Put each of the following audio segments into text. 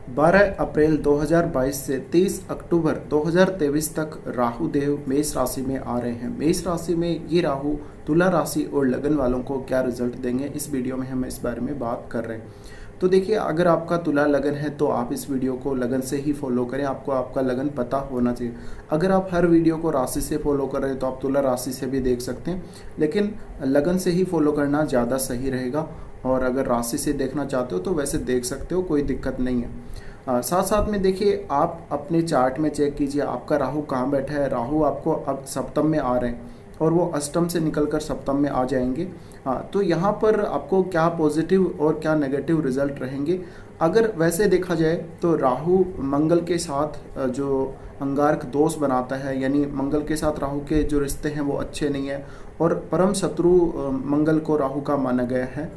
12 अप्रैल 2022 से 30 अक्टूबर 2023 तक राहु देव मेष राशि में आ रहे हैं। मेष राशि में ये राहु तुला राशि और लगन वालों को क्या रिजल्ट देंगे, इस वीडियो में हम इस बारे में बात कर रहे हैं। तो देखिए, अगर आपका तुला लगन है तो आप इस वीडियो को लगन से ही फॉलो करें, आपको आपका लगन पता होना चाहिए। अगर आप हर वीडियो को राशि से फॉलो कर रहे हैं तो आप तुला राशि से भी देख सकते हैं, लेकिन लगन से ही फॉलो करना ज़्यादा सही रहेगा। और अगर राशि से देखना चाहते हो तो वैसे देख सकते हो, कोई दिक्कत नहीं है। साथ साथ में देखिए, आप अपने चार्ट में चेक कीजिए आपका राहु कहाँ बैठा है। राहु आपको अब सप्तम में आ रहे हैं और वो अष्टम से निकलकर सप्तम में आ जाएंगे। तो यहाँ पर आपको क्या पॉजिटिव और क्या नेगेटिव रिजल्ट रहेंगे। अगर वैसे देखा जाए तो राहु मंगल के साथ जो अंगारक दोष बनाता है, यानी मंगल के साथ राहु के जो रिश्ते हैं वो अच्छे नहीं है और परम शत्रु मंगल को राहु का माना गया है।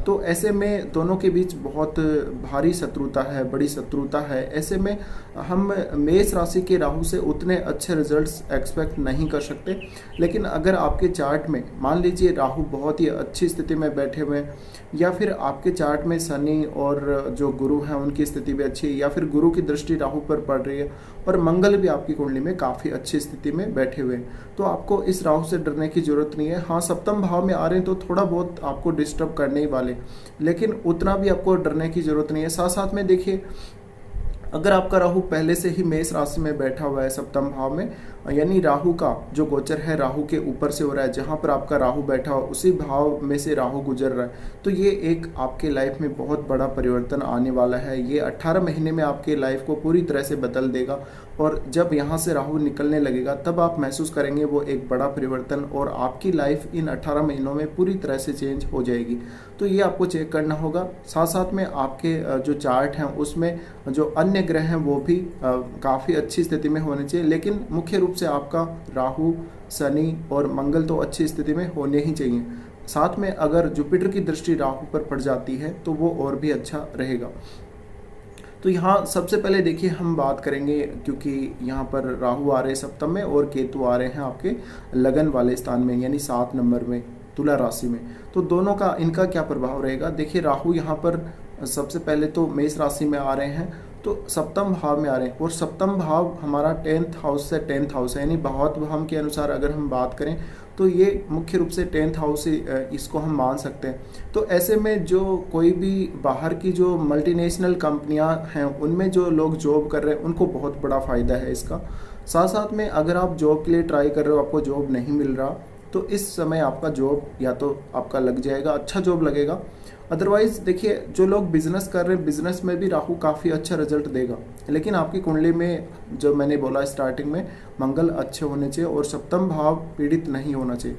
तो ऐसे में दोनों के बीच बहुत भारी शत्रुता है, बड़ी शत्रुता है। ऐसे में हम मेष राशि के राहु से उतने अच्छे रिजल्ट्स एक्सपेक्ट नहीं कर सकते। लेकिन अगर आपके चार्ट में मान लीजिए राहु बहुत ही अच्छी स्थिति में बैठे हुए हैं, या फिर आपके चार्ट में शनि और जो गुरु हैं उनकी स्थिति भी अच्छी है, या फिर गुरु की दृष्टि राहु पर पड़ रही है और मंगल भी आपकी कुंडली में काफ़ी अच्छी स्थिति में बैठे हुए हैं, तो आपको इस राहु से डरने की जरूरत नहीं है। हाँ, सप्तम भाव में आ रहे हैं तो थोड़ा बहुत आपको डिस्टर्ब करने ही वाले, लेकिन उतना भी आपको डरने की जरूरत नहीं है। साथ साथ में देखिए, अगर आपका राहु पहले से ही मेष राशि में बैठा हुआ है सप्तम भाव में, यानी राहु का जो गोचर है राहु के ऊपर से हो रहा है, जहाँ पर आपका राहु बैठा हो उसी भाव में से राहु गुजर रहा है, तो ये एक आपके लाइफ में बहुत बड़ा परिवर्तन आने वाला है। ये 18 महीने में आपके लाइफ को पूरी तरह से बदल देगा और जब यहाँ से राहु निकलने लगेगा तब आप महसूस करेंगे वो एक बड़ा परिवर्तन, और आपकी लाइफ इन 18 महीनों में पूरी तरह से चेंज हो जाएगी। तो ये आपको चेक करना होगा। साथ साथ में आपके जो चार्ट हैं उसमें जो अन्य ग्रह हैं वो भी काफ़ी अच्छी स्थिति में होने चाहिए, लेकिन मुख्य रूप से आपका राहु, शनि और मंगल तो अच्छी स्थिति में होने ही चाहिए। साथ में अगर जुपिटर की दृष्टि राहु पर पड़ जाती है तो वो और भी अच्छा रहेगा। तो यहाँ सबसे पहले देखिए हम बात करेंगे, क्योंकि यहाँ पर राहु आ रहे हैं सप्तम में और केतु आ रहे हैं आपके लगन वाले स्थान में, यानी 7 नंबर में तुला राशि में। तो दोनों का इनका क्या प्रभाव रहेगा। देखिए, राहु यहाँ पर सबसे पहले तो मेष राशि में आ रहे हैं, तो सप्तम भाव में आ रहे हैं, और सप्तम भाव हमारा 10th हाउस से 10th हाउस है, यानी भावात्म भाव के अनुसार अगर हम बात करें तो ये मुख्य रूप से 10th हाउस इसको हम मान सकते हैं। तो ऐसे में जो कोई भी बाहर की जो मल्टीनेशनल कंपनियां हैं उनमें जो लोग जॉब कर रहे हैं उनको बहुत बड़ा फ़ायदा है इसका। साथ साथ में अगर आप जॉब के लिए ट्राई कर रहे हो, आपको जॉब नहीं मिल रहा, तो इस समय आपका जॉब या तो आपका लग जाएगा, अच्छा जॉब लगेगा। अदरवाइज देखिए, जो लोग बिजनेस कर रहे हैं बिजनेस में भी राहु काफ़ी अच्छा रिजल्ट देगा, लेकिन आपकी कुंडली में जो मैंने बोला स्टार्टिंग में मंगल अच्छे होने चाहिए और सप्तम भाव पीड़ित नहीं होना चाहिए।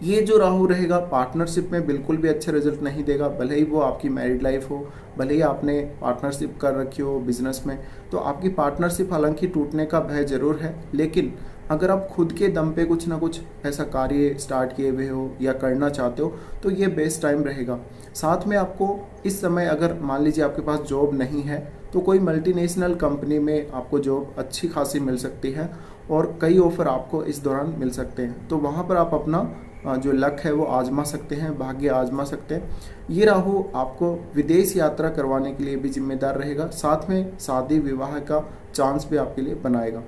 ये जो राहु रहेगा पार्टनरशिप में बिल्कुल भी अच्छा रिजल्ट नहीं देगा, भले ही वो आपकी मैरिड लाइफ हो, भले ही आपने पार्टनरशिप कर रखी हो बिजनेस में, तो आपकी पार्टनरशिप हालांकि टूटने का भय जरूर है। लेकिन अगर आप खुद के दम पे कुछ ना कुछ ऐसा कार्य स्टार्ट किए हुए हो या करना चाहते हो तो ये बेस्ट टाइम रहेगा। साथ में आपको इस समय अगर मान लीजिए आपके पास जॉब नहीं है तो कोई मल्टीनेशनल कंपनी में आपको जॉब अच्छी खासी मिल सकती है और कई ऑफर आपको इस दौरान मिल सकते हैं। तो वहाँ पर आप अपना जो लक है वो आजमा सकते हैं, भाग्य आजमा सकते हैं। ये राहु आपको विदेश यात्रा करवाने के लिए भी जिम्मेदार रहेगा, साथ में शादी विवाह का चांस भी आपके लिए बनाएगा।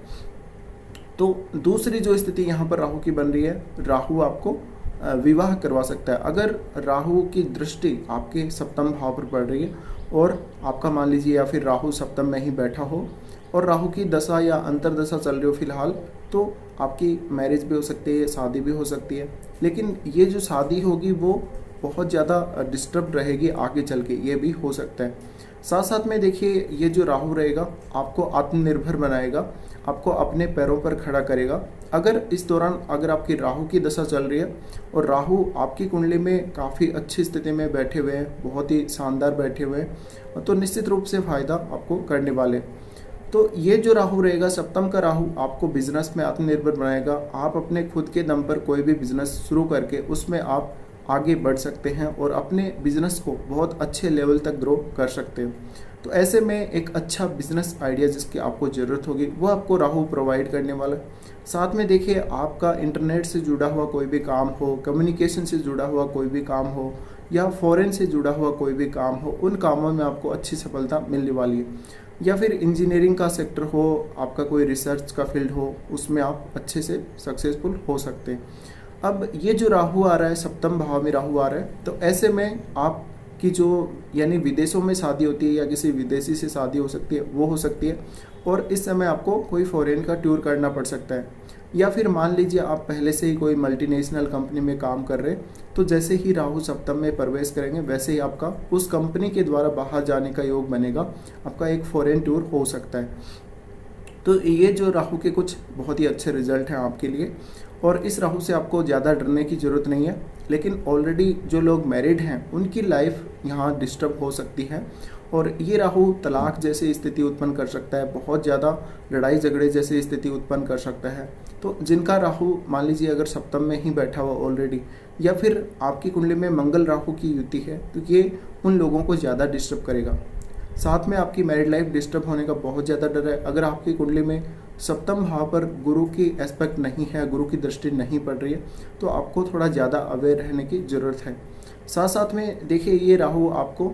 तो दूसरी जो स्थिति यहाँ पर राहु की बन रही है, राहु आपको विवाह करवा सकता है। अगर राहु की दृष्टि आपके सप्तम भाव पर पड़ रही है और आपका मान लीजिए, या फिर राहु सप्तम में ही बैठा हो और राहु की दशा या अंतरदशा चल रही हो फिलहाल, तो आपकी मैरिज भी हो सकती है, शादी भी हो सकती है। लेकिन ये जो शादी होगी वो बहुत ज़्यादा डिस्टर्ब रहेगी आगे चल के, ये भी हो सकता है। साथ साथ में देखिए, ये जो राहु रहेगा आपको आत्मनिर्भर बनाएगा, आपको अपने पैरों पर खड़ा करेगा। अगर इस दौरान अगर आपकी राहु की दशा चल रही है और राहु आपकी कुंडली में काफ़ी अच्छी स्थिति में बैठे हुए हैं, बहुत ही शानदार बैठे हुए हैं, तो निश्चित रूप से फ़ायदा आपको करने वाले। तो ये जो राहु रहेगा सप्तम का राहु आपको बिजनेस में आत्मनिर्भर बनाएगा। आप अपने खुद के दम पर कोई भी बिजनेस शुरू करके उसमें आप आगे बढ़ सकते हैं और अपने बिजनेस को बहुत अच्छे लेवल तक ग्रो कर सकते हैं। तो ऐसे में एक अच्छा बिजनेस आइडिया जिसकी आपको ज़रूरत होगी वो आपको राहु प्रोवाइड करने वाला है। साथ में देखिए, आपका इंटरनेट से जुड़ा हुआ कोई भी काम हो, कम्युनिकेशन से जुड़ा हुआ कोई भी काम हो, या फॉरेन से जुड़ा हुआ कोई भी काम हो, उन कामों में आपको अच्छी सफलता मिलने वाली है। या फिर इंजीनियरिंग का सेक्टर हो, आपका कोई रिसर्च का फील्ड हो, उसमें आप अच्छे से सक्सेसफुल हो सकते हैं। अब ये जो राहु आ रहा है, सप्तम भाव में राहु आ रहा है, तो ऐसे में आपकी जो यानी विदेशों में शादी होती है या किसी विदेशी से शादी हो सकती है, वो हो सकती है। और इस समय आपको कोई फॉरेन का टूर करना पड़ सकता है। या फिर मान लीजिए आप पहले से ही कोई मल्टीनेशनल कंपनी में काम कर रहे हैं, तो जैसे ही राहु सप्तम में प्रवेश करेंगे वैसे ही आपका उस कंपनी के द्वारा बाहर जाने का योग बनेगा, आपका एक फॉरेन टूर हो सकता है। तो ये जो राहु के कुछ बहुत ही अच्छे रिजल्ट हैं आपके लिए, और इस राहु से आपको ज़्यादा डरने की ज़रूरत नहीं है। लेकिन ऑलरेडी जो लोग मैरिड हैं उनकी लाइफ यहाँ डिस्टर्ब हो सकती है, और ये राहु तलाक जैसी स्थिति उत्पन्न कर सकता है, बहुत ज़्यादा लड़ाई झगड़े जैसी स्थिति उत्पन्न कर सकता है। तो जिनका राहु मान लीजिए अगर सप्तम में ही बैठा हुआ ऑलरेडी, या फिर आपकी कुंडली में मंगल राहु की युति है, तो ये उन लोगों को ज़्यादा डिस्टर्ब करेगा। साथ में आपकी मैरिड लाइफ डिस्टर्ब होने का बहुत ज़्यादा डर है। अगर आपकी कुंडली में सप्तम भाव पर गुरु की एस्पेक्ट नहीं है, गुरु की दृष्टि नहीं पड़ रही है, तो आपको थोड़ा ज़्यादा अवेयर रहने की ज़रूरत है। साथ साथ में देखिए, ये राहु आपको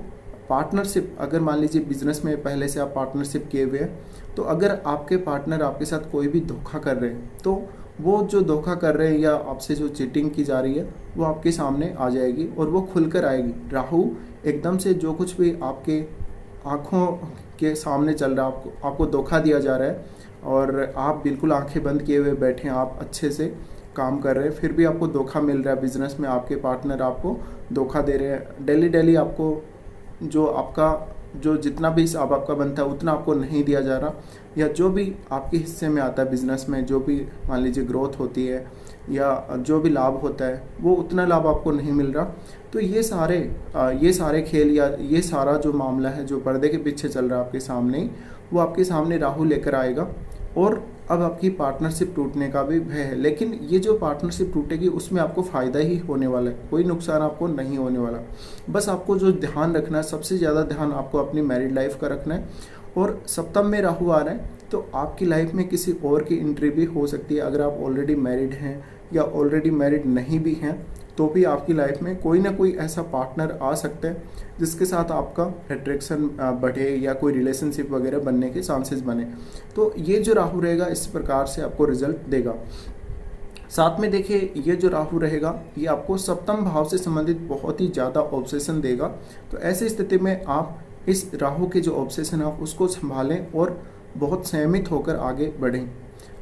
पार्टनरशिप, अगर मान लीजिए बिजनेस में पहले से आप पार्टनरशिप किए हुए हैं, तो अगर आपके पार्टनर आपके साथ कोई भी धोखा कर रहे हैं, तो वो जो धोखा कर रहे हैं या आपसे जो चीटिंग की जा रही है वो आपके सामने आ जाएगी और वो खुलकर आएगी। राहु एकदम से जो कुछ भी आपके आँखों के सामने चल रहा है, आपको धोखा दिया जा रहा है और आप बिल्कुल आंखें बंद किए हुए बैठे हैं, आप अच्छे से काम कर रहे हैं, फिर भी आपको धोखा मिल रहा है। बिजनेस में आपके पार्टनर आपको धोखा दे रहे हैं, डेली डेली आपको जो जितना भी हिसाब आपका बनता है उतना आपको नहीं दिया जा रहा, या जो भी आपके हिस्से में आता है बिजनेस में, जो भी मान लीजिए ग्रोथ होती है या जो भी लाभ होता है, वो उतना लाभ आपको नहीं मिल रहा। तो ये सारे खेल या ये सारा जो मामला है जो पर्दे के पीछे चल रहा है आपके सामने ही, वो आपके सामने राहु लेकर आएगा। और अब आपकी पार्टनरशिप टूटने का भी भय है, लेकिन ये जो पार्टनरशिप टूटेगी उसमें आपको फ़ायदा ही होने वाला है, कोई नुकसान आपको नहीं होने वाला। बस आपको जो ध्यान रखना है, सबसे ज़्यादा ध्यान आपको अपनी मैरिड लाइफ का रखना है। और सप्तम में राहु आ रहा है, तो आपकी लाइफ में किसी और की एंट्री भी हो सकती है। अगर आप ऑलरेडी मैरिड हैं या ऑलरेडी मैरिड नहीं भी हैं, तो भी आपकी लाइफ में कोई ना कोई ऐसा पार्टनर आ सकता है जिसके साथ आपका अट्रैक्शन बढ़े या कोई रिलेशनशिप वगैरह बनने के चांसेस बने। तो ये जो राहु रहेगा इस प्रकार से आपको रिजल्ट देगा। साथ में देखिए, ये जो राहु रहेगा ये आपको सप्तम भाव से संबंधित बहुत ही ज़्यादा ऑब्सेशन देगा। तो ऐसी स्थिति में आप इस राहु के जो ऑब्सेशन है उसको संभालें और बहुत संयमित होकर आगे बढ़ें।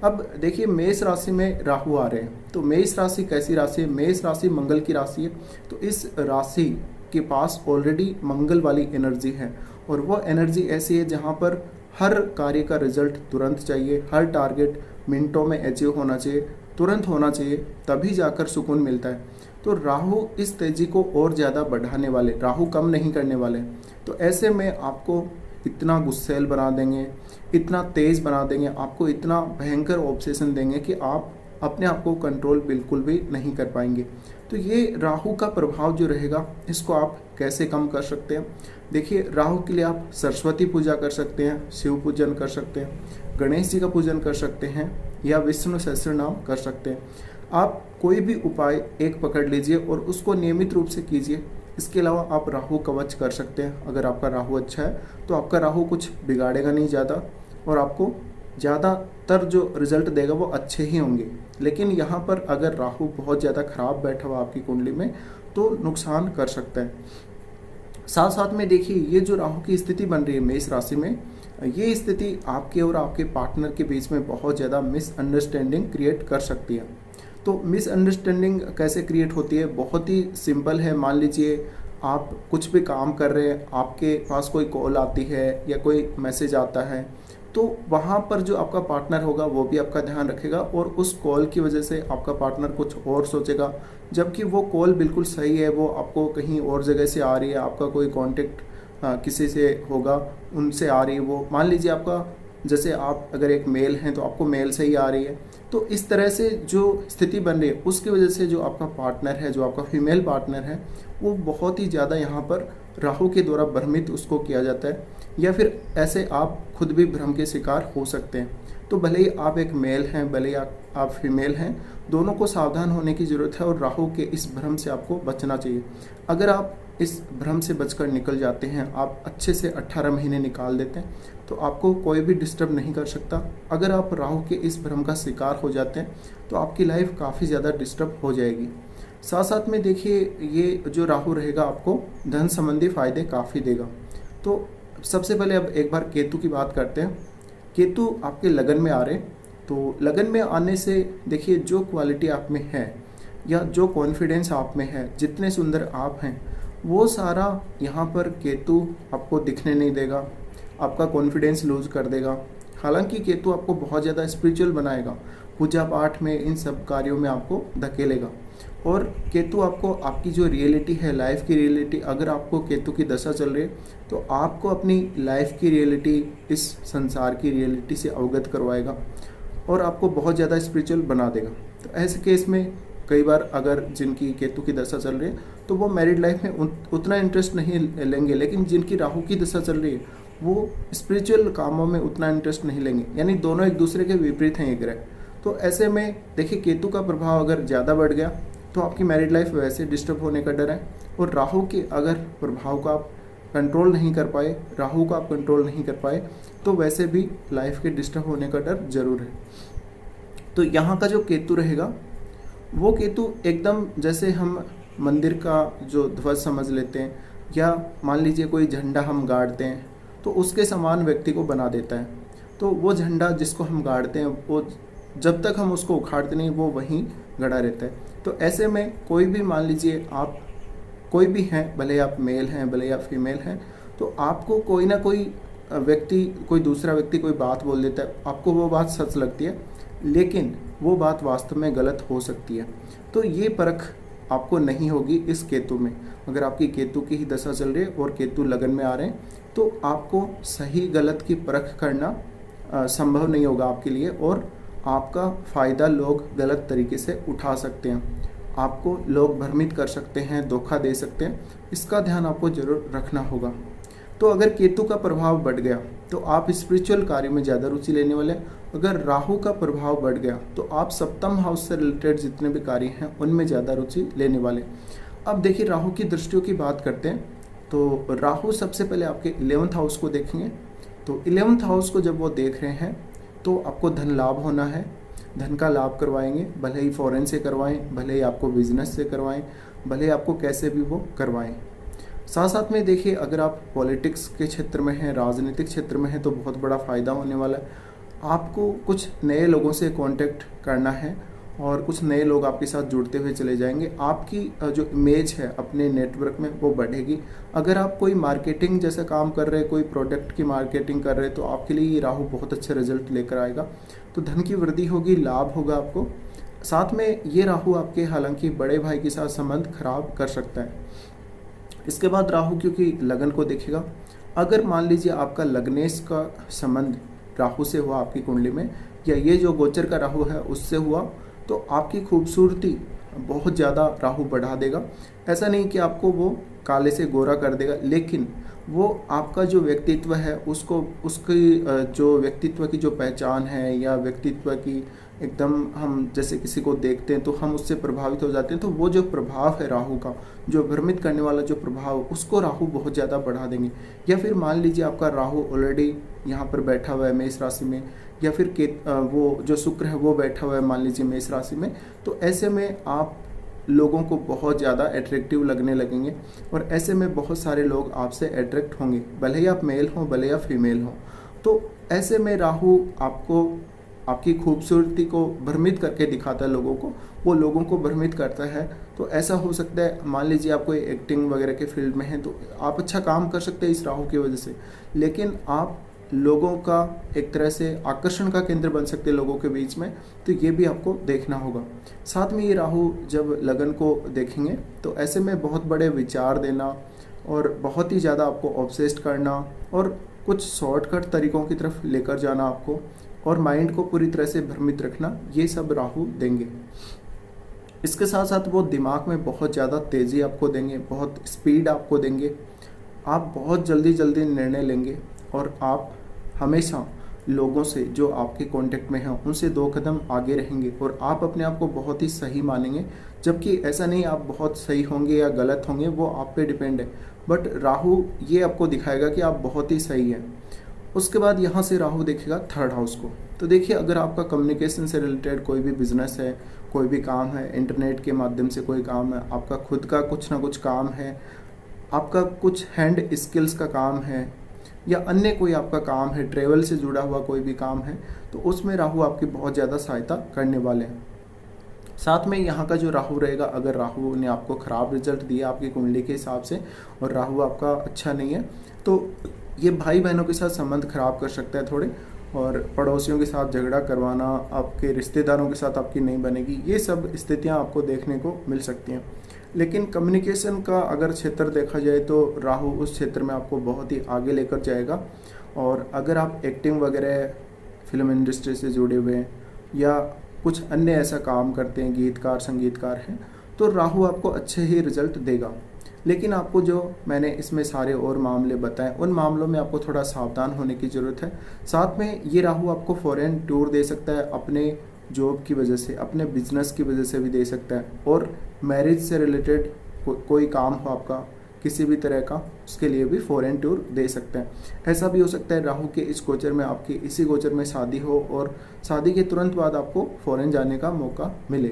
अब देखिए, मेष राशि में राहु आ रहे हैं, तो मेष राशि कैसी राशि है? मेष राशि मंगल की राशि है। तो इस राशि के पास ऑलरेडी मंगल वाली एनर्जी है, और वो एनर्जी ऐसी है जहाँ पर हर कार्य का रिजल्ट तुरंत चाहिए, हर टारगेट मिनटों में अचीव होना चाहिए, तुरंत होना चाहिए, तभी जाकर सुकून मिलता है। तो राहु इस तेजी को और ज़्यादा बढ़ाने वाले, राहु कम नहीं करने वाले। तो ऐसे में आपको इतना गुस्सैल बना देंगे, इतना तेज़ बना देंगे, आपको इतना भयंकर ऑब्सेशन देंगे कि आप अपने आप को कंट्रोल बिल्कुल भी नहीं कर पाएंगे। तो ये राहु का प्रभाव जो रहेगा, इसको आप कैसे कम कर सकते हैं? देखिए, राहु के लिए आप सरस्वती पूजा कर सकते हैं, शिव पूजन कर सकते हैं, गणेश जी का पूजन कर सकते हैं, या विष्णु सहस्त्र नाम कर सकते हैं। आप कोई भी उपाय एक पकड़ लीजिए और उसको नियमित रूप से कीजिए। इसके अलावा आप राहु कवच कर सकते हैं। अगर आपका राहु अच्छा है तो आपका राहु कुछ बिगाड़ेगा नहीं ज़्यादा, और आपको ज़्यादातर जो रिजल्ट देगा वो अच्छे ही होंगे। लेकिन यहाँ पर अगर राहु बहुत ज़्यादा खराब बैठा हुआ आपकी कुंडली में, तो नुकसान कर सकता है। साथ साथ में देखिए, ये जो राहु की स्थिति बन रही है मेष राशि में, ये स्थिति आपके और आपके पार्टनर के बीच में बहुत ज़्यादा मिसअंडरस्टैंडिंग क्रिएट कर सकती है। तो मिसअंडरस्टैंडिंग कैसे क्रिएट होती है? बहुत ही सिंपल है। मान लीजिए आप कुछ भी काम कर रहे हैं, आपके पास कोई कॉल आती है या कोई मैसेज आता है, तो वहाँ पर जो आपका पार्टनर होगा वो भी आपका ध्यान रखेगा, और उस कॉल की वजह से आपका पार्टनर कुछ और सोचेगा, जबकि वो कॉल बिल्कुल सही है, वो आपको कहीं और जगह से आ रही है, आपका कोई कॉन्टेक्ट किसी से होगा, उनसे आ रही है वो। मान लीजिए आपका, जैसे आप अगर एक मेल हैं तो आपको मेल से ही आ रही है। तो इस तरह से जो स्थिति बन रही है, उसकी वजह से जो आपका पार्टनर है, जो आपका फीमेल पार्टनर है, वो बहुत ही ज़्यादा यहाँ पर राहु के द्वारा भ्रमित उसको किया जाता है, या फिर ऐसे आप खुद भी भ्रम के शिकार हो सकते हैं। तो भले ही आप एक मेल हैं, भले ही आप फीमेल हैं, दोनों को सावधान होने की ज़रूरत है और राहु के इस भ्रम से आपको बचना चाहिए। अगर आप इस भ्रम से बचकर निकल जाते हैं, आप अच्छे से 18 महीने निकाल देते हैं, तो आपको कोई भी डिस्टर्ब नहीं कर सकता। अगर आप राहु के इस भ्रम का शिकार हो जाते हैं तो आपकी लाइफ काफ़ी ज़्यादा डिस्टर्ब हो जाएगी। साथ साथ में देखिए, ये जो राहु रहेगा आपको धन संबंधी फायदे काफ़ी देगा। तो सबसे पहले अब एक बार केतु की बात करते हैं। केतु आपके लगन में आ रहे, तो लगन में आने से देखिए जो क्वालिटी आप में है या जो कॉन्फिडेंस आप में है, जितने सुंदर आप हैं, वो सारा यहाँ पर केतु आपको दिखने नहीं देगा, आपका कॉन्फिडेंस लूज कर देगा। हालांकि केतु आपको बहुत ज़्यादा स्पिरिचुअल बनाएगा, पूजा पाठ में, इन सब कार्यों में आपको धकेलेगा। और केतु आपको आपकी जो रियलिटी है, लाइफ की रियलिटी, अगर आपको केतु की दशा चल रही है तो आपको अपनी लाइफ की रियलिटी, इस संसार की रियलिटी से अवगत करवाएगा और आपको बहुत ज़्यादा स्पिरिचुअल बना देगा। तो ऐसे केस में कई बार अगर जिनकी केतु की दशा चल रही है तो वो मैरिड लाइफ में उतना इंटरेस्ट नहीं लेंगे, लेकिन जिनकी राहु की दशा चल रही है वो स्पिरिचुअल कामों में उतना इंटरेस्ट नहीं लेंगे। यानी दोनों एक दूसरे के विपरीत हैं ये ग्रह। तो ऐसे में देखिए, केतु का प्रभाव अगर ज़्यादा बढ़ गया तो आपकी मैरिड लाइफ वैसे डिस्टर्ब होने का डर है। और राहु के अगर प्रभाव का आप कंट्रोल नहीं कर पाए, राहु को आप कंट्रोल नहीं कर पाए, तो वैसे भी लाइफ के डिस्टर्ब होने का डर जरूर है। तो यहाँ का जो केतु रहेगा, वो केतु एकदम जैसे हम मंदिर का जो ध्वज समझ लेते हैं, या मान लीजिए कोई झंडा हम गाड़ते हैं, तो उसके समान व्यक्ति को बना देता है। तो वो झंडा जिसको हम गाड़ते हैं, वो जब तक हम उसको उखाड़ते नहीं, वो वहीं गड़ा रहता है। तो ऐसे में कोई भी, मान लीजिए आप कोई भी हैं, भले आप मेल हैं, भले आप फीमेल हैं, तो आपको कोई ना कोई व्यक्ति, कोई दूसरा व्यक्ति कोई बात बोल देता है, आपको वो बात सच लगती है, लेकिन वो बात वास्तव में गलत हो सकती है। तो ये परख आपको नहीं होगी इस केतु में। अगर आपकी केतु की ही दशा चल रही है और केतु लगन में आ रहे हैं, तो आपको सही गलत की परख करना संभव नहीं होगा आपके लिए, और आपका फ़ायदा लोग गलत तरीके से उठा सकते हैं, आपको लोग भ्रमित कर सकते हैं, धोखा दे सकते हैं। इसका ध्यान आपको जरूर रखना होगा। तो अगर केतु का प्रभाव बढ़ गया तो आप स्पिरिचुअल कार्य में ज़्यादा रुचि लेने वाले हैं। अगर राहु का प्रभाव बढ़ गया तो आप सप्तम हाउस से रिलेटेड जितने भी कार्य हैं उनमें ज़्यादा रुचि लेने वाले। अब देखिए, राहु की दृष्टियों की बात करते हैं। तो राहु सबसे पहले आपके 11th हाउस को देखेंगे। तो 11th हाउस को जब वो देख रहे हैं तो आपको धन लाभ होना है, धन का लाभ करवाएंगे, भले ही फॉरेन से करवाएं, भले ही आपको बिजनेस से करवाएं, भले ही आपको कैसे भी वो करवाएं। साथ साथ में देखिए, अगर आप पॉलिटिक्स के क्षेत्र में हैं, राजनीतिक क्षेत्र में हैं, तो बहुत बड़ा फ़ायदा होने वाला है। आपको कुछ नए लोगों से कांटेक्ट करना है और कुछ नए लोग आपके साथ जुड़ते हुए चले जाएंगे। आपकी जो इमेज है अपने नेटवर्क में वो बढ़ेगी। अगर आप कोई मार्केटिंग जैसा काम कर रहे हैं, कोई प्रोडक्ट की मार्केटिंग कर रहे हैं, तो आपके लिए ये राहु बहुत अच्छे रिजल्ट लेकर आएगा। तो धन की वृद्धि होगी, लाभ होगा आपको। साथ में ये राहु आपके हालांकि बड़े भाई के साथ संबंध खराब कर सकता है। इसके बाद राहु क्योंकि लगन को देखेगा, अगर मान लीजिए आपका लग्नेश का संबंध राहु से हुआ आपकी कुंडली में, या ये जो गोचर का राहु है उससे हुआ, तो आपकी खूबसूरती बहुत ज़्यादा राहु बढ़ा देगा। ऐसा नहीं कि आपको वो काले से गोरा कर देगा, लेकिन वो आपका जो व्यक्तित्व है उसको, उसकी जो व्यक्तित्व की जो पहचान है, या व्यक्तित्व की एकदम, हम जैसे किसी को देखते हैं तो हम उससे प्रभावित हो जाते हैं, तो वो जो प्रभाव है राहु का, जो भ्रमित करने वाला जो प्रभाव, उसको राहु बहुत ज़्यादा बढ़ा देंगे। या फिर मान लीजिए आपका राहु ऑलरेडी यहाँ पर बैठा हुआ है मेष राशि में, या फिर वो जो शुक्र है वो बैठा हुआ है मान लीजिए मेष राशि में, तो ऐसे में आप लोगों को बहुत ज़्यादा अट्रैक्टिव लगने लगेंगे और ऐसे में बहुत सारे लोग आपसे अट्रैक्ट होंगे, भले ही आप मेल हों भले ही आप फीमेल हों। तो ऐसे में राहु आपको, आपकी खूबसूरती को भ्रमित करके दिखाता है लोगों को, वो लोगों को भ्रमित करता है। तो ऐसा हो सकता है, मान लीजिए आप कोई एक्टिंग वगैरह के फील्ड में हैं तो आप अच्छा काम कर सकते हैं इस राहु की वजह से, लेकिन आप लोगों का एक तरह से आकर्षण का केंद्र बन सकते हैं लोगों के बीच में। तो ये भी आपको देखना होगा। साथ में ये राहु जब लगन को देखेंगे तो ऐसे में बहुत बड़े विचार देना और बहुत ही ज़्यादा आपको ऑब्सेस्ड करना और कुछ शॉर्टकट तरीकों की तरफ लेकर जाना आपको, और माइंड को पूरी तरह से भ्रमित रखना, ये सब राहु देंगे। इसके साथ साथ वो दिमाग में बहुत ज़्यादा तेज़ी आपको देंगे, बहुत स्पीड आपको देंगे, आप बहुत जल्दी जल्दी निर्णय लेंगे और आप हमेशा लोगों से जो आपके कांटेक्ट में हैं उनसे 2 कदम आगे रहेंगे और आप अपने आप को बहुत ही सही मानेंगे। जबकि ऐसा नहीं आप बहुत सही होंगे या गलत होंगे, वो आप पे डिपेंड है, बट राहु ये आपको दिखाएगा कि आप बहुत ही सही हैं। उसके बाद यहाँ से राहु देखेगा 3rd हाउस को। तो देखिए, अगर आपका कम्युनिकेशन से रिलेटेड कोई भी बिजनेस है, कोई भी काम है, इंटरनेट के माध्यम से कोई काम है, आपका खुद का कुछ ना कुछ काम है, आपका कुछ हैंड स्किल्स का काम है, या अन्य कोई आपका काम है, ट्रेवल से जुड़ा हुआ कोई भी काम है, तो उसमें राहु आपकी बहुत ज़्यादा सहायता करने वाले हैं। साथ में यहाँ का जो राहु रहेगा, अगर राहु ने आपको ख़राब रिजल्ट दिया आपकी कुंडली के हिसाब से और राहु आपका अच्छा नहीं है, तो ये भाई बहनों के साथ संबंध खराब कर सकता है थोड़े, और पड़ोसियों के साथ झगड़ा करवाना, आपके रिश्तेदारों के साथ आपकी नहीं बनेगी, ये सब स्थितियाँ आपको देखने को मिल सकती हैं। लेकिन कम्युनिकेशन का अगर क्षेत्र देखा जाए तो राहु उस क्षेत्र में आपको बहुत ही आगे लेकर जाएगा। और अगर आप एक्टिंग वगैरह, फिल्म इंडस्ट्री से जुड़े हुए हैं या कुछ अन्य ऐसा काम करते हैं, गीतकार संगीतकार हैं, तो राहु आपको अच्छे ही रिजल्ट देगा। लेकिन आपको जो मैंने इसमें सारे और मामले बताए, उन मामलों में आपको थोड़ा सावधान होने की ज़रूरत है। साथ में ये राहु आपको फॉरेन टूर दे सकता है, अपने जॉब की वजह से, अपने बिजनेस की वजह से भी दे सकता है। और मैरिज से रिलेटेड कोई काम हो आपका किसी भी तरह का, उसके लिए भी फॉरेन टूर दे सकते हैं। ऐसा भी हो सकता है राहु के इस गोचर में, आपकी इसी गोचर में शादी हो और शादी के तुरंत बाद आपको फॉरेन जाने का मौका मिले।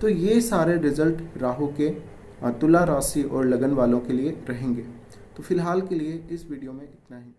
तो ये सारे रिजल्ट राहु के तुला राशि और लगन वालों के लिए रहेंगे। तो फिलहाल के लिए इस वीडियो में इतना ही।